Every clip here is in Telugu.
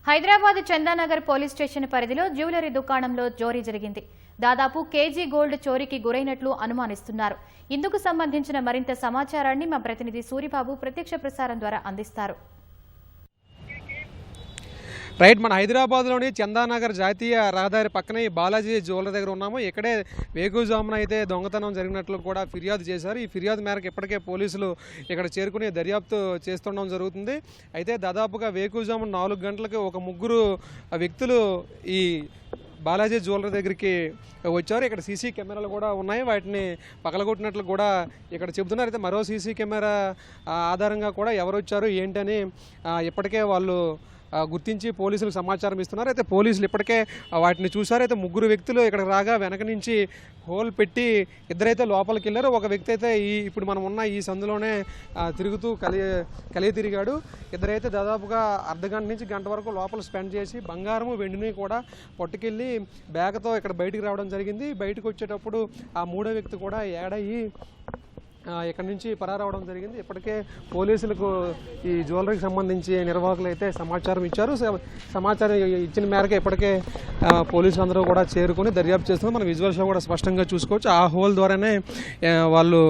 హైదరాబాద్ చందానగర్ పోలీస్ స్టేషన్ పరిధిలో జ్యువెలరీ దుకాణంలో చోరీ జరిగింది. దాదాపు కేజీ గోల్డ్ చోరీకి గురైనట్లు అనుమానిస్తున్నారు. ఇందుకు సంబంధించిన మరింత సమాచారాన్ని మా ప్రతినిధి సూరిబాబు ప్రత్యక్ష ప్రసారం ద్వారా అందిస్తారు. రైట్, మన హైదరాబాద్లోని చందానగర్ జాతీయ రహదారి పక్కనే బాలాజీ జ్యువెలరీ దగ్గర ఉన్నాము. ఇక్కడే వేకుజామున అయితే దొంగతనం జరిగినట్లు కూడా ఫిర్యాదు చేశారు. ఈ ఫిర్యాదు మేరకు ఇప్పటికే పోలీసులు ఇక్కడ చేరుకుని దర్యాప్తు చేస్తుండడం జరుగుతుంది. అయితే దాదాపుగా వేకుజామున 4 గంటలకు ఒక ముగ్గురు వ్యక్తులు ఈ బాలాజీ జ్యువెలరీ దగ్గరికి వచ్చారు. ఇక్కడ సీసీ కెమెరాలు కూడా ఉన్నాయి, వాటిని పగలగొట్టినట్లు కూడా ఇక్కడ చెబుతున్నారు. అయితే మరో సీసీ కెమెరా ఆధారంగా కూడా ఎవరు వచ్చారు ఏంటని ఇప్పటికే వాళ్ళు గుర్తించి పోలీసులకు సమాచారం ఇస్తున్నారు. అయితే పోలీసులు ఇప్పటికే వాటిని చూసారు. అయితే ముగ్గురు వ్యక్తులు ఇక్కడ రాగా వెనక నుంచి హోల్ పెట్టి ఇద్దరైతే లోపలికి వెళ్ళారు. ఒక వ్యక్తి అయితే ఇప్పుడు మనం ఉన్న ఈ సందులోనే తిరుగుతూ కలిగి తిరిగాడు. ఇద్దరైతే దాదాపుగా అర్ధగంట నుంచి గంట వరకు లోపల స్పెండ్ చేసి బంగారము వెండిని కూడా పట్టుకెళ్ళి బ్యాగ్తో ఇక్కడ బయటికి రావడం జరిగింది. బయటకు వచ్చేటప్పుడు ఆ మూడో వ్యక్తి కూడా ఏడయ్యి ఇక్కడ నుంచి పరారవడం జరిగింది. ఇప్పటికే పోలీసులకు ఈ జ్యువెలరీకి సంబంధించి నిర్వాహకులు అయితే సమాచారం ఇచ్చారు. సమాచారం ఇచ్చిన మేరకు ఇప్పటికే పోలీసులు అందరూ కూడా చేరుకుని దర్యాప్తు చేస్తున్నారు. మనం విజువల్స్లో కూడా స్పష్టంగా చూసుకోవచ్చు. ఆ హోల్ ద్వారానే వాళ్ళు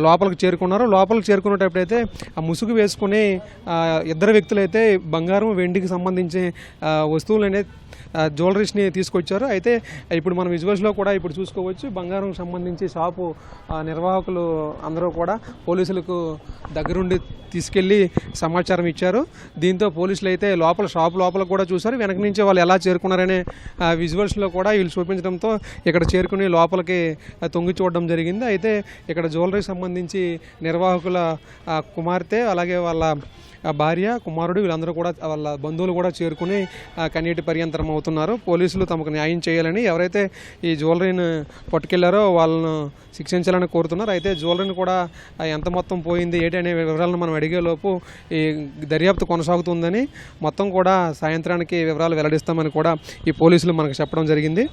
లోపలికి చేరుకున్నారు. లోపలికి చేరుకునేటప్పుడైతే ఆ ముసుగు వేసుకుని ఇద్దరు వ్యక్తులు అయితే బంగారం వెండికి సంబంధించి వస్తువులనే జ్యువెలరీస్ని తీసుకొచ్చారు. అయితే ఇప్పుడు మనం విజువల్స్లో కూడా ఇప్పుడు చూసుకోవచ్చు. బంగారం సంబంధించి షాపు నిర్వాహకులు అందరూ కూడా పోలీసులకు దగ్గరుండి తీసుకెళ్లి సమాచారం ఇచ్చారు. దీంతో పోలీసులు అయితే షాపు లోపల కూడా చూశారు. వెనక నుంచి వాళ్ళు ఎలా చేరుకున్నారనే విజువల్స్లో కూడా వీళ్ళు చూపించడంతో ఇక్కడ చేరుకుని లోపలికి తొంగి చూడడం జరిగింది. అయితే ఇక్కడ జ్యువెలరీకి సంబంధించి నిర్వాహకుల కుమార్తె అలాగే వాళ్ళ భార్య కుమారుడు వీళ్ళందరూ కూడా వాళ్ళ బంధువులు కూడా చేరుకుని కన్నీటి పర్యంతరం అవుతున్నారు. పోలీసులు తమకు న్యాయం చేయాలని ఎవరైతే ఈ జ్యువెలరీని పట్టుకెళ్లారో వాళ్ళను శిక్షించాలని కోరుతున్నారు. అయితే జ్యువెలరీని కూడా ఎంత మొత్తం పోయింది ఏంటి అనే వివరాలను మనం అడిగేలోపు ఈ దర్యాప్తు కొనసాగుతుందని మొత్తం కూడా సాయంత్రానికి వివరాలు వెల్లడిస్తామని కూడా ఈ పోలీసులు మనకు చెప్పడం జరిగింది.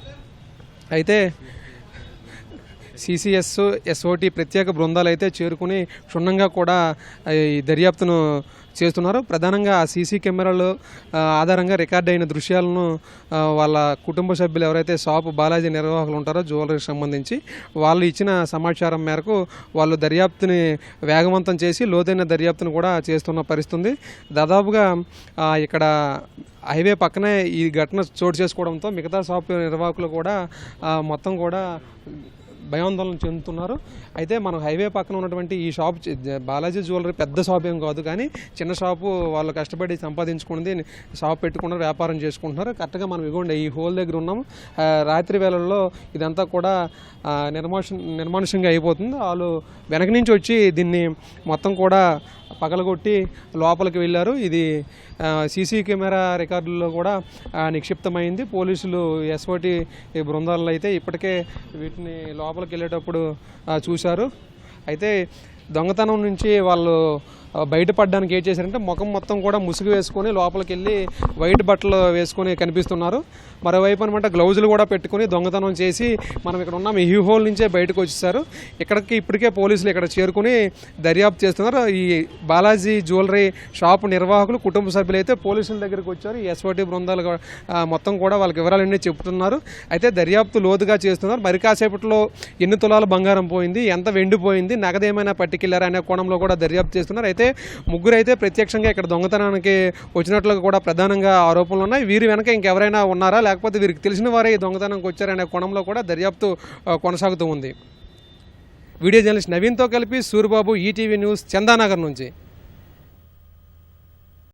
అయితే సిసిఎస్ ఎస్ఓటి ప్రత్యేక బృందాలు అయితే చేరుకుని క్షుణ్ణంగా కూడా ఈ దర్యాప్తును చేస్తున్నారు. ప్రధానంగా ఆ సీసీ కెమెరాలు ఆధారంగా రికార్డ్ అయిన దృశ్యాలను వాళ్ళ కుటుంబ సభ్యులు ఎవరైతే షాపు బాలాజీ నిర్వాహకులు ఉంటారో జ్యువెలరీకి సంబంధించి వాళ్ళు ఇచ్చిన సమాచారం మేరకు వాళ్ళు దర్యాప్తుని వేగవంతం చేసి లోతైన దర్యాప్తును కూడా చేస్తున్న పరిస్థితి. దాదాపుగా ఇక్కడ హైవే పక్కనే ఈ ఘటన చోటు చేసుకోవడంతో మిగతా షాపు నిర్వాహకులు కూడా మొత్తం కూడా భయాందోళన చెందుతున్నారు. అయితే మనం హైవే పక్కన ఉన్నటువంటి ఈ షాప్ బాలాజీ జ్యువెలరీ పెద్ద షాప్ ఏం కాదు, కానీ చిన్న షాపు వాళ్ళు కష్టపడి సంపాదించుకున్నది షాప్ పెట్టుకున్నారు, వ్యాపారం చేసుకుంటున్నారు. కరెక్ట్గా మనం ఇగోండి ఈ హోల్ దగ్గర ఉన్నాము. రాత్రి వేళల్లో ఇదంతా కూడా నిర్మానుష్యంగా అయిపోతుంది. వాళ్ళు వెనక నుంచి వచ్చి దీన్ని మొత్తం కూడా పగలగొట్టి లోపలికి వెళ్ళారు. ఇది సీసీ కెమెరా రికార్డుల్లో కూడా నిక్షిప్తమైంది. పోలీసులు ఎస్ఓటి బృందాలలో అయితే ఇప్పటికే వీటిని లోపలికి వెళ్ళేటప్పుడు చూశారు. అయితే దొంగతనం నుంచి వాళ్ళు బయటపడడానికి ఏం చేశారంటే ముఖం మొత్తం కూడా ముసుగు వేసుకొని లోపలికి వెళ్ళి వైట్ బట్టలు వేసుకొని కనిపిస్తున్నారు. మరోవైపు అనమాట గ్లౌజులు కూడా పెట్టుకుని దొంగతనం చేసి మనం ఇక్కడ ఉన్న ఈ హోల్ నుంచే బయటకు వచ్చేసారు. ఇప్పటికే పోలీసులు ఇక్కడ చేరుకుని దర్యాప్తు చేస్తున్నారు. ఈ బాలాజీ జ్యువెలరీ షాపు నిర్వాహకులు కుటుంబ సభ్యులు అయితే పోలీసుల దగ్గరికి వచ్చారు. ఈ ఎస్ఓటి బృందాలు మొత్తం కూడా వాళ్ళకి వివరాలన్నీ చెబుతున్నారు. అయితే దర్యాప్తు లోతుగా చేస్తున్నారు. మరి కాసేపట్లో ఎన్ని తులాల బంగారం పోయింది, ఎంత వెండిపోయింది, నగదేమైనా పట్టుకెళ్లారా అనే కోణంలో కూడా దర్యాప్తు చేస్తున్నారు. అయితే ముగ్గురు అయితే ప్రత్యక్షంగా ఇక్కడ దొంగతనానికి వచ్చినట్లుగా కూడా ప్రధానంగా ఆరోపణలు ఉన్నాయి. వీరి వెనక ఇంకెవరైనా ఉన్నారా లేకపోతే వీరికి తెలిసిన వారే ఈ దొంగతనానికి వచ్చారనే కోణంలో కూడా దర్యాప్తు కొనసాగుతూ ఉంది. వీడియో జర్నలిస్ట్ నవీన్తో కలిపి సూరిబాబు, ఈటీవీ న్యూస్, చందానగర్ నుంచి.